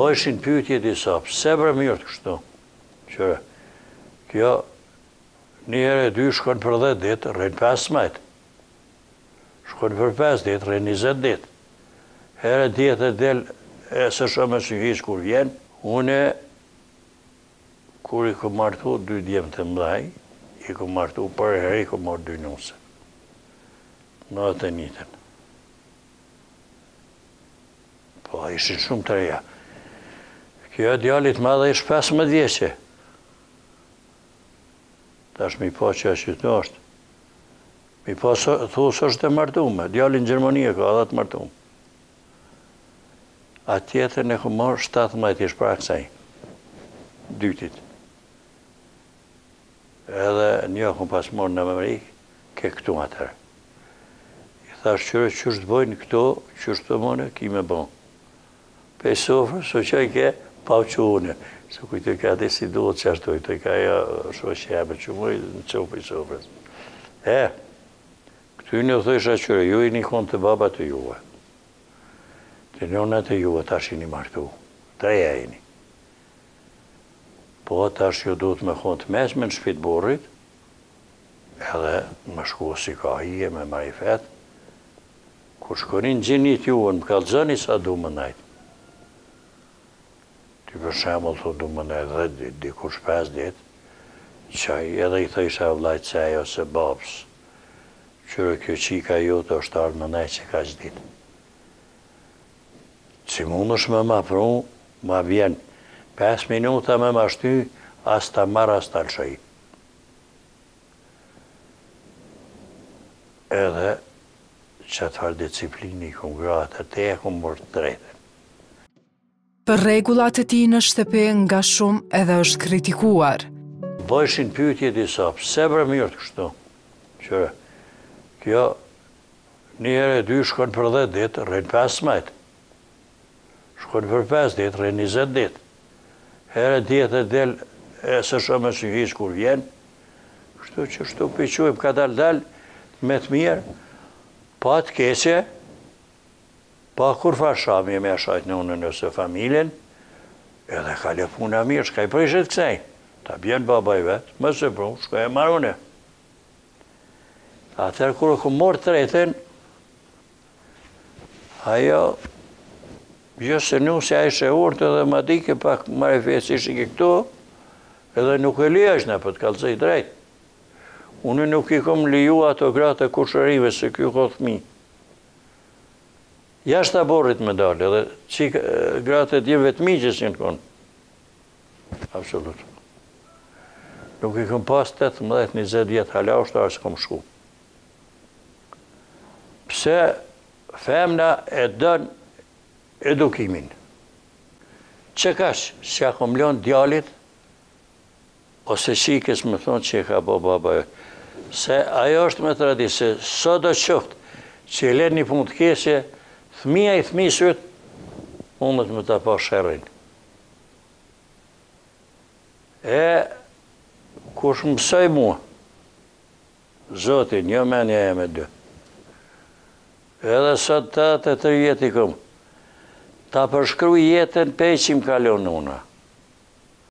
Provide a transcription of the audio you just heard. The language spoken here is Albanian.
Bëjshin pyetje disa, pse bre mirë të kështu? Qëre, kjo një herë e dy shkon për 10 ditë, rrën 15. Shkon për 5 ditë, rrën 20 ditë. Herë djetë e del, e së shumë së njëhisë kur vjen, une, kur i ku martu 2 djemë të mdhaj, i ku martu për herë i ku marrë 2 nuse. Në atë njëtën. Po, ishin shumë të reja. Kjo djallit madhe ish 15 vjeqe. Tash mi po që ashtu të është. Mi po thusë është e martume. Djallin Gjermanie ka edhe të martume. A tjetër në ku marrë 17 ish pra kësaj. Dytit. Edhe një ku pas morë në Amerikë, ke këtu atërë. I thash qërë qështë bojnë këto, qështë të mëne, ki me bon. Pe sofrë, so që i ke, pa që une. Se kujtë ka dhe si duhet që ashtu, të ka ja shoqë jabë që mëj në qopë i sofrës. Këtu një thësha qërë, ju i një konë të baba të juve. Të njëna të juve tash i një martu. Treja i një. Po tash ju duhet me konë të mesme në shpit borrit, edhe më shku si ka hije me marifet, kur shkonin gjinit juve në më kalëzëni sa du më najtë. Ty për shemull të du më najtë 10 ditë, dikush 5 ditë, qaj edhe i thësha vlajtë se ajo se babës, qërë kjo qika ju të është arë më najtë që ka që ditë. Si mund është me ma pru, ma vjen 5 minuta me ma shty, as ta marë, as ta lëshaj. Edhe që të farë disciplini, këmë gratë, te e këmë bërë të drejtë. Për regullat e ti në shtëpi nga shumë edhe është kritikuar. Bëjshin pyetje disa, pse bre mirë të kështu? Qëre, kjo një herë e dy shkon për 10 ditë, rrën 15. Shkon për 5 ditë, rrën 20 ditë. Herë djetë e del, e së shumë së njëhisë kur vjen, kështu që shtu pëjqujmë ka dal me të mirë, pa të keqe, pa kur fa shami me ashajt në unë nëse familjen, edhe ka le puna mirë, shka i prishet kësaj. Ta bjen baba i vetë, më se pru, shka e marune. Atër kur ku morë tretën, ajo, jo se nusja ishe urtë edhe ma dike pak marifet ishi ke këtu, edhe nuk e lija është në për të kalëzaj drejt. Unë nuk i kom liju ato gratë e kushërive se kjo ka thmi. Jashtë ta borrit me dalë, edhe që gratë e dje vetëmi që si në konë. Absolut. Nuk i kom pas 18-20 vjetë hala ushtarë se kom shku. Pse femna e dënë edukimin. Që kash, që kom lënë djalit, ose qikës më thonë që e ka bo baba e. Se ajo është me traditë, se sot do qoftë që e ledë një punë të kesje, thmija i thmisët, mundët me të pa shërrin. E, kush mësoj mua, Zotin, një menja e me 2. Edhe sot 83 jetë i këmë, ta përshkru jetën pe që më kalon una.